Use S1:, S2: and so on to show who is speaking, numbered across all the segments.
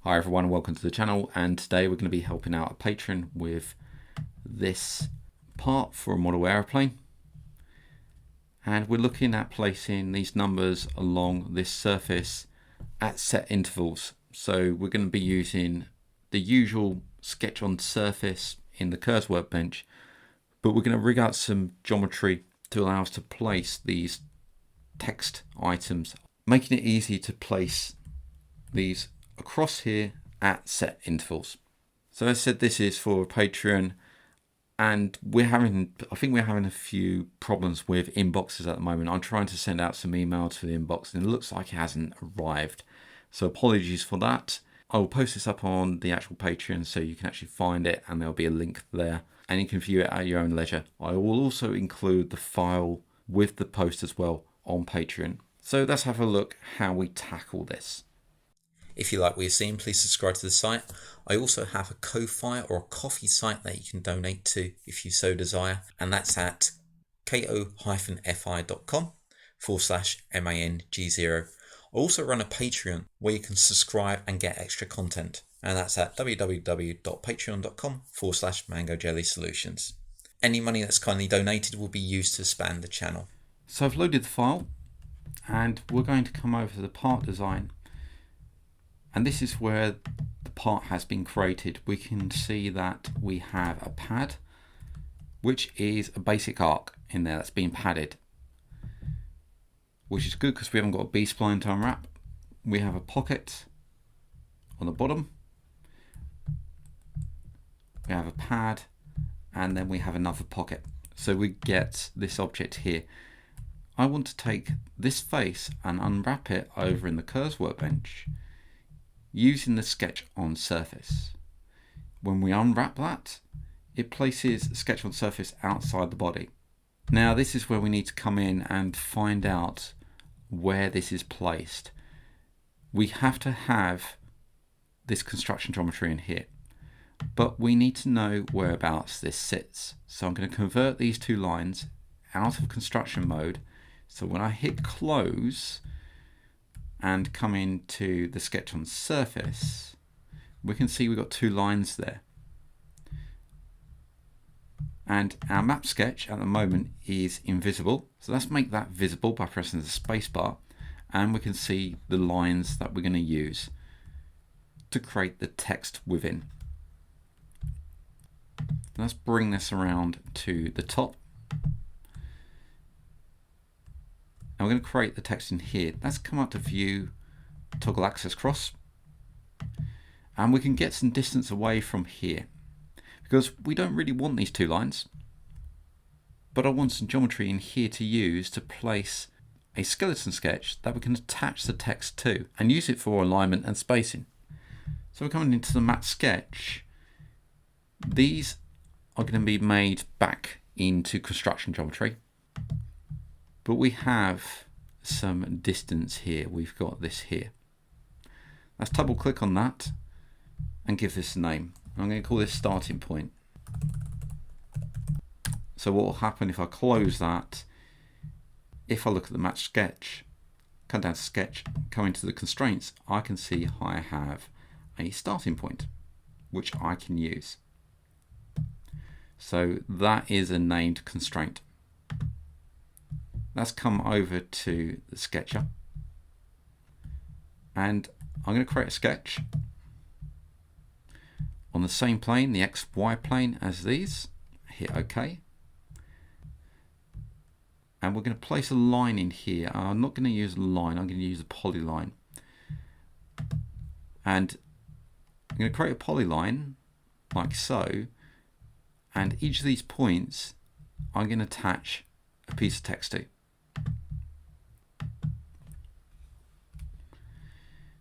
S1: Hi everyone and welcome to the channel, and today we're going to be helping out a patron with this part for a model aeroplane, and we're looking at placing these numbers along this surface at set intervals. So we're going to be using the usual sketch on surface in the curves workbench, but we're going to rig out some geometry to allow us to place these text items, making it easy to place these across here at set intervals. So as I said, this is for Patreon, and I think we're having a few problems with inboxes at the moment. I'm trying to send out some emails for the inbox and it looks like it hasn't arrived. So apologies for that. I will post this up on the actual Patreon so you can actually find it, and there'll be a link there and you can view it at your own leisure. I will also include the file with the post as well on Patreon. So let's have a look how we tackle this. If you like what you're seeing, please subscribe to the site. I also have a Ko-Fi or a coffee site that you can donate to if you so desire, and that's at ko-fi.com/MANG0. I also run a Patreon where you can subscribe and get extra content, and that's at www.patreon.com/MangoJellySolutions. Any money that's kindly donated will be used to expand the channel. So I've loaded the file, and we're going to come over to the part design. And this is where the part has been created. We can see that we have a pad, which is a basic arc in there that's been padded, which is good because we haven't got a B-spline to unwrap. We have a pocket on the bottom, we have a pad, and then we have another pocket. So we get this object here. I want to take this face and unwrap it over in the curves workbench using the sketch on surface. When we unwrap that, it places sketch on surface outside the body. Now this is where we need to come in and find out where this is placed. We have to have this construction geometry in here, but we need to know whereabouts this sits. So I'm going to convert these two lines out of construction mode. So when I hit close and come into the sketch on surface, we can see we've got two lines there. And our map sketch at the moment is invisible. So let's make that visible by pressing the space bar, and we can see the lines that we're going to use to create the text within. Let's bring this around to the top. And we're going to create the text in here. Let's come up to view, toggle axis cross, and we can get some distance away from here because we don't really want these two lines, but I want some geometry in here to use to place a skeleton sketch that we can attach the text to and use it for alignment and spacing. So we're coming into the map sketch. These are going to be made back into construction geometry, but we have some distance here. We've got this here. Let's double click on that and give this a name. I'm going to call this starting point. So what will happen if I close that, if I look at the match sketch, come down to sketch, come into the constraints, I can see I have a starting point which I can use. So that is a named constraint. Let's come over to the sketcher, and I'm going to create a sketch on the same plane, the XY plane as these. Hit OK. And we're going to place a line in here. I'm not going to use a line, I'm going to use a polyline. And I'm going to create a polyline like so, and each of these points I'm going to attach a piece of text to.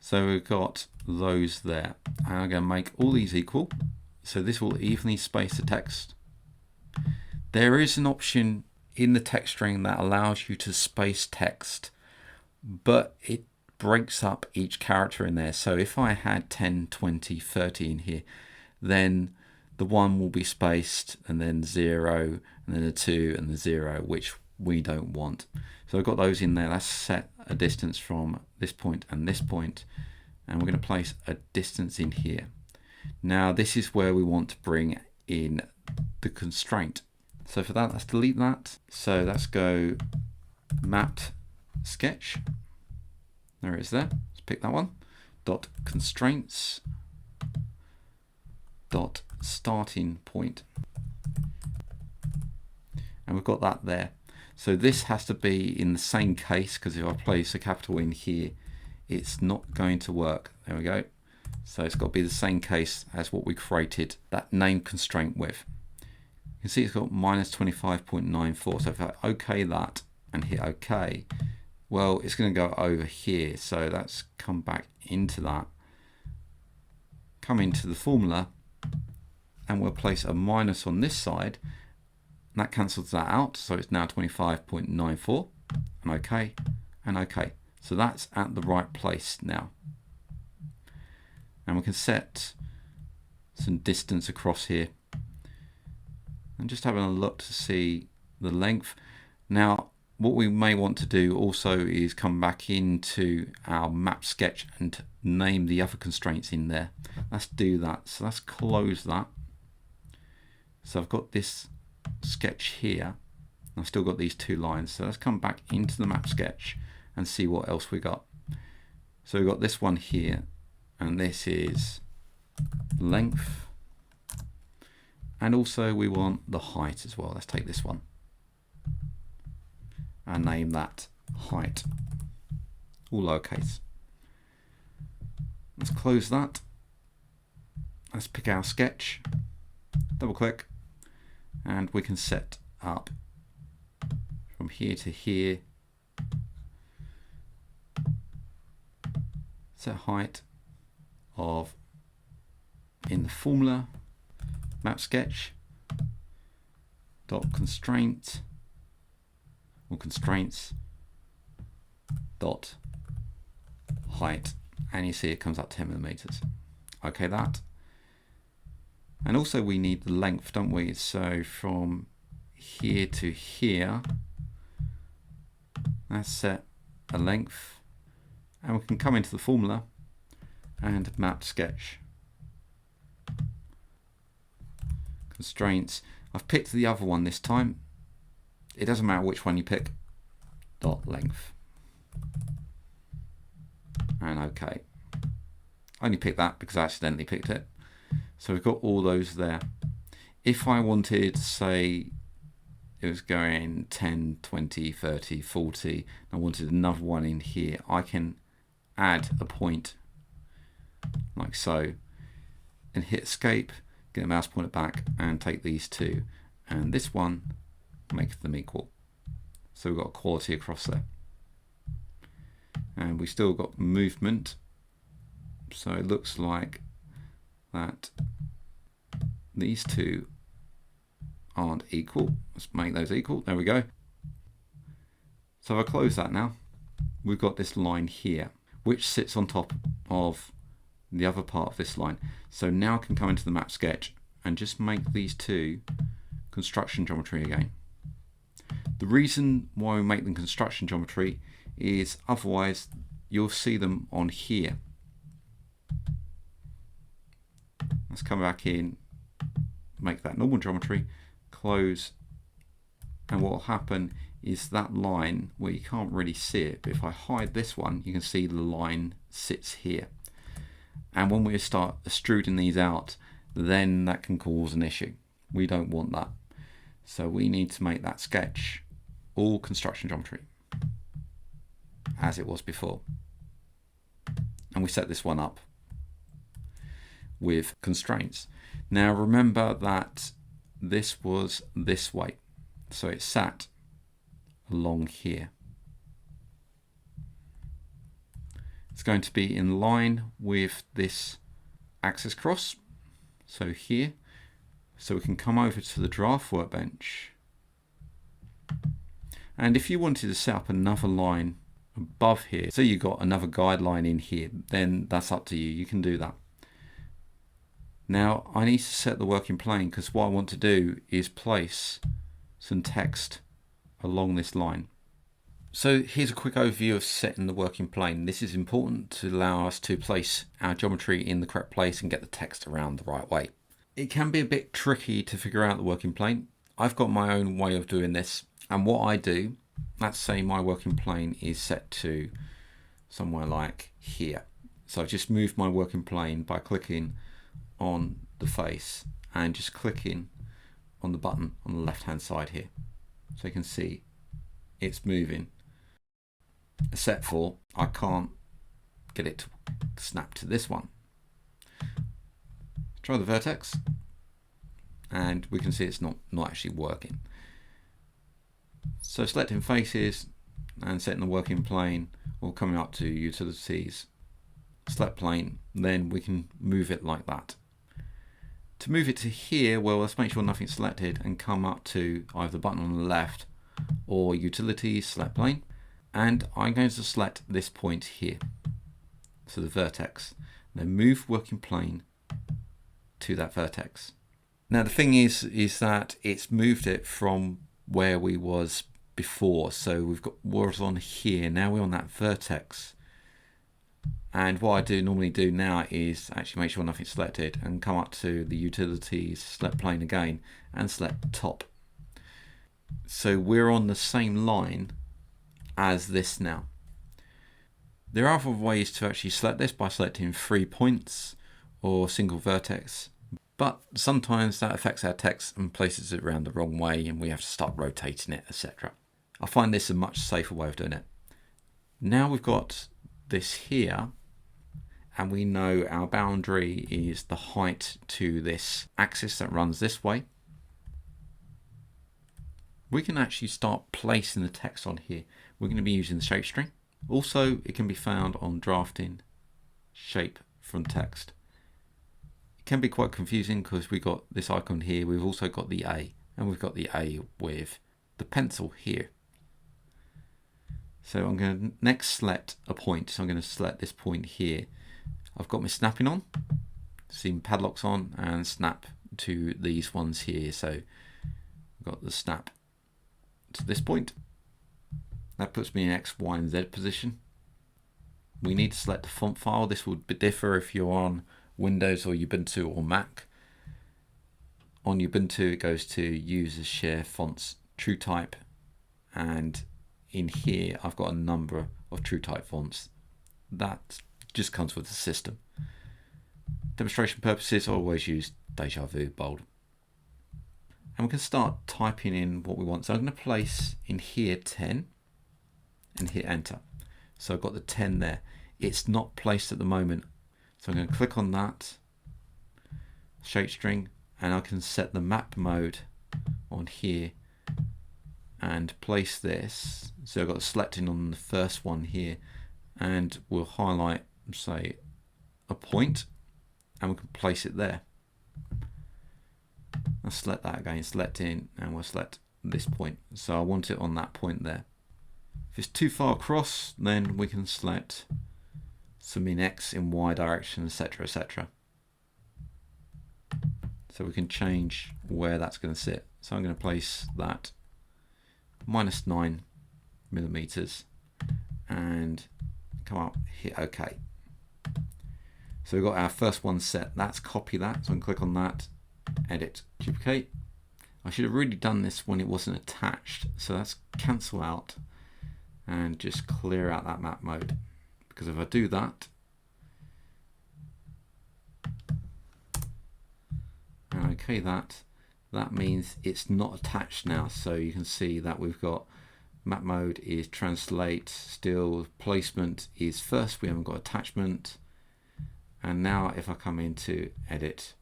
S1: So we've got those there, and I'm going to make all these equal, so this will evenly space the text. There is an option in the text string that allows you to space text, but it breaks up each character in there. So if I had 10, 20, 30 in here, then the 1 will be spaced, and then 0, and then the 2 and the 0, which we don't want. So I've got those in there. Let's set a distance from this point and this point, and we're going to place a distance in here. Now this is where we want to bring in the constraint. So for that, let's delete that. So let's go mapped sketch. There it is there. Let's pick that one. Dot constraints dot starting point. And we've got that there. So this has to be in the same case, because if I place a capital in here, it's not going to work. There we go. So it's got to be the same case as what we created that name constraint with. You can see it's got minus 25.94. So if I OK that and hit OK, well, it's going to go over here. So let's come back into that, come into the formula, and we'll place a minus on this side. And that cancels that out. So it's now 25.94 and OK and OK. So that's at the right place now. And we can set some distance across here. And just having a look to see the length. Now, what we may want to do also is come back into our map sketch and name the other constraints in there. Let's do that. So let's close that. So I've got this sketch here. I've still got these two lines. So let's come back into the map sketch and see what else we got. So we've got this one here, and this is length. And also we want the height as well. Let's take this one and name that height, all lowercase. Let's close that. Let's pick our sketch, double click, and we can set up from here to here. Set height of, in the formula, map sketch dot constraint or constraints dot height, and you see it comes up 10 millimeters. Okay, that. And also we need the length, don't we? So from here to here, let's set a length, and we can come into the formula and map sketch constraints. I've picked the other one this time. It doesn't matter which one you pick. Dot length. And OK. I only picked that because I accidentally picked it. So we've got all those there. If I wanted, say, it was going 10, 20, 30, 40, and I wanted another one in here, I can add a point like so and hit escape, get the mouse pointer back and take these two, and this one, make them equal. So we've got equality across there. And we still got movement. So it looks like that these two aren't equal. Let's make those equal. There we go. So if I close that now, we've got this line here, which sits on top of the other part of this line. So now I can come into the map sketch and just make these two construction geometry again. The reason why we make them construction geometry is otherwise you'll see them on here. Let's come back in, make that normal geometry, close, and what will happen is that line, where you can't really see it, but if I hide this one, you can see the line sits here. And when we start extruding these out, then that can cause an issue. We don't want that. So we need to make that sketch all construction geometry, as it was before. And we set this one up with constraints. Now remember that this was this way, so it sat along here. It's going to be in line with this axis cross, so here, so we can come over to the draft workbench, and if you wanted to set up another line above here, so you got another guideline in here, then that's up to you, you can do that. Now I need to set the working plane, because what I want to do is place some text along this line. So here's a quick overview of setting the working plane. This is important to allow us to place our geometry in the correct place and get the text around the right way. It can be a bit tricky to figure out the working plane. I've got my own way of doing this, and what I do, let's say my working plane is set to somewhere like here. So I've just moved my working plane by clicking on the face and just clicking on the button on the left hand side here. So you can see it's moving, except for I can't get it to snap to this one. Try the vertex and we can see it's not actually working. So selecting faces and setting the working plane, or coming up to utilities, select plane, then we can move it like that. To move it to here, well, let's make sure nothing's selected and come up to either the button on the left or utilities, select plane, and I'm going to select this point here, so the vertex, then move working plane to that vertex. Now the thing is that it's moved it from where we was before, so we've got was on here, now we're on that vertex. And what I normally do now is actually make sure nothing's selected and come up to the utilities, select plane again and select top. So we're on the same line as this now. There are other ways to actually select this by selecting 3 points or single vertex, but sometimes that affects our text and places it around the wrong way and we have to start rotating it, etc. I find this a much safer way of doing it. Now we've got this here and we know our boundary is the height to this axis that runs this way. We can actually start placing the text on here. We're going to be using the shape string. Also, it can be found on drafting shape from text. It can be quite confusing because we've got this icon here. We've also got the A, and we've got the A with the pencil here. So I'm going to next select a point. So I'm going to select this point here. I've got my snapping on, seam padlocks on, and snap to these ones here. So I've got the snap to this point. That puts me in X, Y, and Z position. We need to select the font file. This would differ if you're on Windows or Ubuntu or Mac. On Ubuntu, it goes to Users, Share, Fonts, TrueType, and in here I've got a number of TrueType fonts. That just comes with the system. Demonstration purposes, I always use Deja Vu Bold. And we can start typing in what we want. So I'm going to place in here 10 and hit enter. So I've got the 10 there. It's not placed at the moment. So I'm going to click on that shape string and I can set the map mode on here and place this. So I've got selecting on the first one here and we'll highlight, say, a point and we can place it there. I'll select that again, select in, and we'll select this point. So I want it on that point there. If it's too far across, then we can select some in X, in Y direction, etc., etc. So we can change where that's going to sit. So I'm going to place that -9 millimeters and come up, hit OK. So we've got our first one set. That's copy that. So I can click on that, edit, duplicate. I should have really done this when it wasn't attached. So let's cancel out and just clear out that map mode. Because if I do that, and OK that means it's not attached now. So you can see that we've got map mode is translate, still placement is first, we haven't got attachment. And now if I come into edit,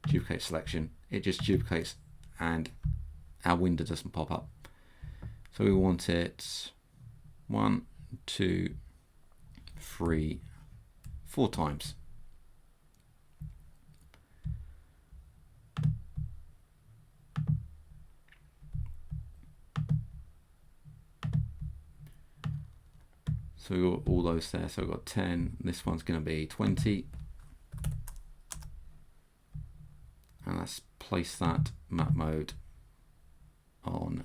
S1: duplicate selection, it just duplicates and our window doesn't pop up. So we want it 1, 2, 3, 4 times. So we've got all those there. So we've got 10. This one's going to be 20. And let's place that map mode on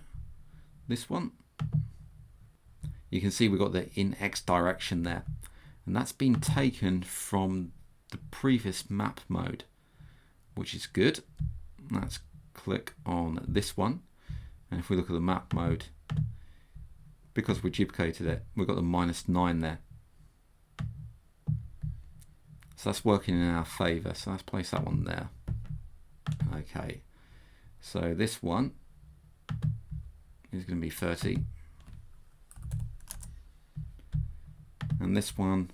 S1: this one. you can see we've got the in X direction there, and that's been taken from the previous map mode, which is good. Let's click on this one, and if we look at the map mode, because we duplicated it, we've got the -9 there. So that's working in our favor. So let's place that one there. Okay, so this one is going to be 30. And this one,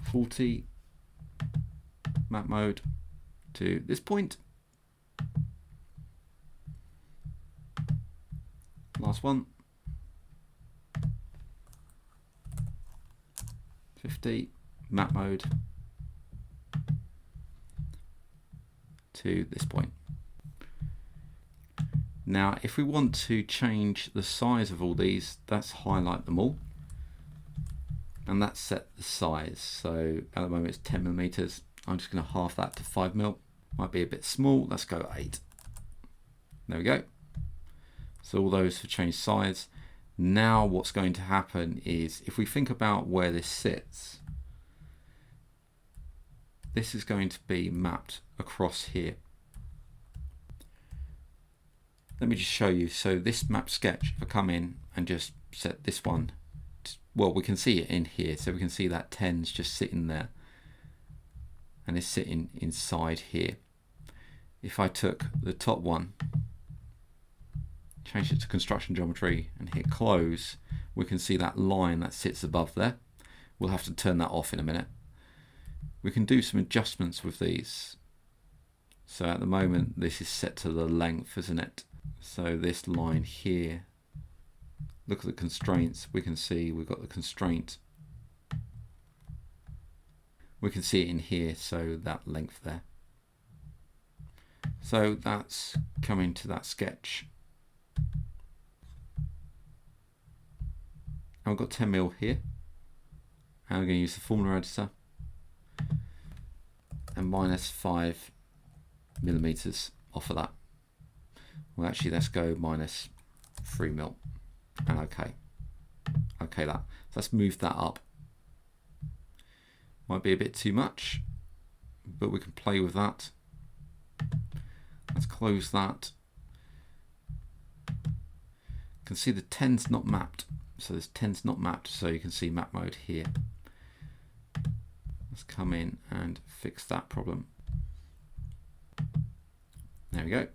S1: 40. Map mode to this point. Last one. 50. Map mode to this point. Now if we want to change the size of all these, let's highlight them all, and that's set the size. So at the moment it's 10mm. I'm just going to half that to 5mm. Might be a bit small. Let's go 8. There we go. So all those have changed size. Now what's going to happen is, if we think about where this sits, this is going to be mapped across here. Let me just show you. So this map sketch, if I come in and just set this one, well, we can see it in here. So we can see that 10's just sitting there, and it's sitting inside here. If I took the top one, change it to construction geometry and hit close, we can see that line that sits above there. We'll have to turn that off in a minute. We can do some adjustments with these. So at the moment this is set to the length, isn't it? So this line here, look at the constraints. We can see we've got the constraint. We can see it in here, so that length there. So that's coming to that sketch. And we've got 10mm here. And we're going to use the formula editor. And -5mm off of that. Well, actually, let's go -3mm. And okay. Okay, that. So let's move that up. Might be a bit too much, but we can play with that. Let's close that. You can see the 10's not mapped. So this 10's not mapped, so you can see map mode here. Let's come in and fix that problem. There we go.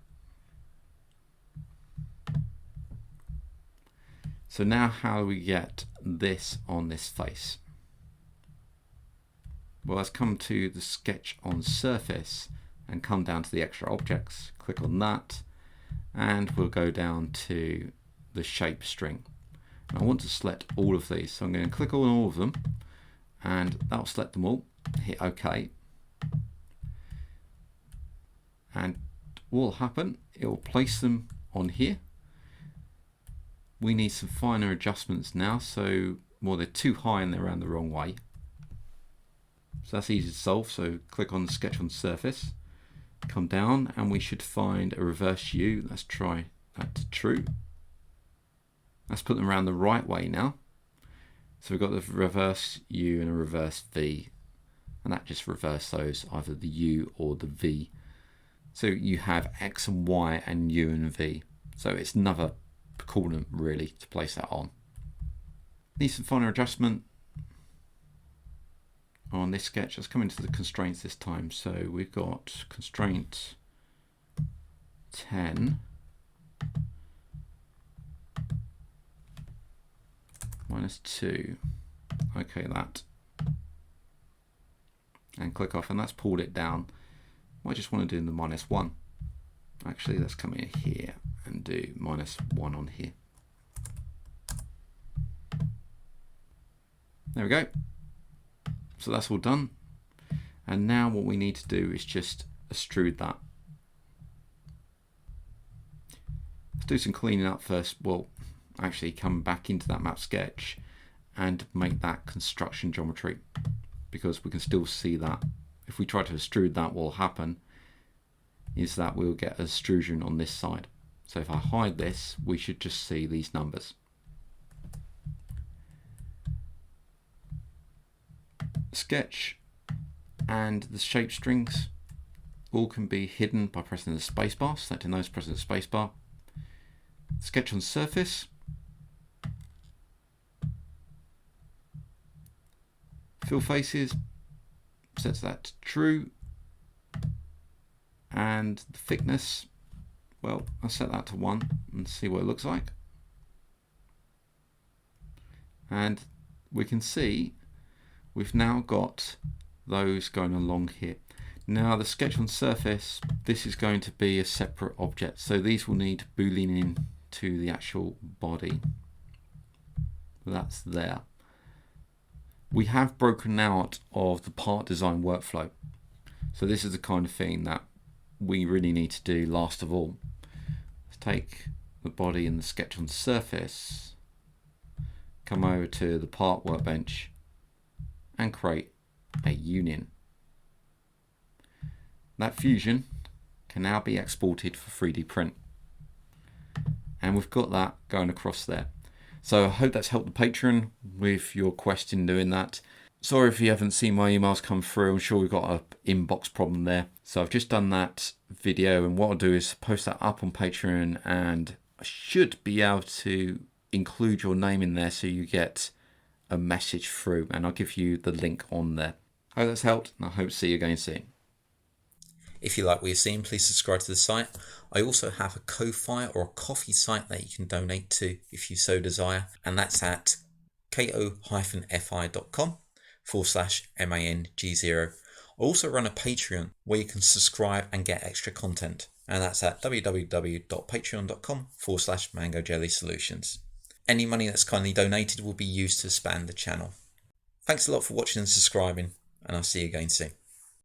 S1: So now how do we get this on this face? Well, let's come to the sketch on surface and come down to the extra objects. Click on that, and we'll go down to the shape string. And I want to select all of these, so I'm going to click on all of them, and that'll select them all. Hit OK, and what will happen, it will place them on here. We need some finer adjustments now, so well, they're too high and they're around the wrong way. So that's easy to solve. So click on the sketch on surface, come down, and we should find a reverse U. Let's try that to true. Let's put them around the right way now. So we've got the reverse U and a reverse V, and that just reverse those, either the U or the V. So you have X and Y and U and V. So it's another coordinate really to place that on. Need some finer adjustment on this sketch. Let's come into the constraints this time. So we've got constraint 10 -2. Okay, that. And click off, and that's pulled it down. I just want to do the -1. Actually, let's come in here and do -1 on here. There we go. So that's all done. And now what we need to do is just extrude that. Let's do some cleaning up first. Well, actually come back into that map sketch and make that construction geometry, because we can still see that. If we try to extrude that, what will happen is that we'll get an extrusion on this side. So if I hide this, we should just see these numbers. sketch and the shape strings all can be hidden by pressing the spacebar, selecting those, pressing the spacebar. Sketch on surface. Fill faces, set that to true. And the thickness, well, I'll set that to 1 and see what it looks like. And we can see we've now got those going along here. Now the sketch on surface, this is going to be a separate object. So these will need Boolean in to the actual body. That's there. We have broken out of the part design workflow. So this is the kind of thing that we really need to do last of all. Let's take the body and the sketch on surface, come over to the part workbench and create a union. That fusion can now be exported for 3D print. And we've got that going across there. So I hope that's helped the patron with your question doing that. Sorry if you haven't seen my emails come through. I'm sure we've got an inbox problem there. So I've just done that video, and what I'll do is post that up on Patreon, and I should be able to include your name in there so you get a message through, and I'll give you the link on there. Hope that's helped, and I hope to see you again soon.
S2: If you like what you're seeing, please subscribe to the site. I also have a Ko-Fi or a coffee site that you can donate to if you so desire, and that's at ko-fi.com/MANG0. I also run a Patreon where you can subscribe and get extra content, and that's at www.patreon.com/MangoJellySolutions. Any money that's kindly donated will be used to expand the channel. Thanks a lot for watching and subscribing, and I'll see you again soon.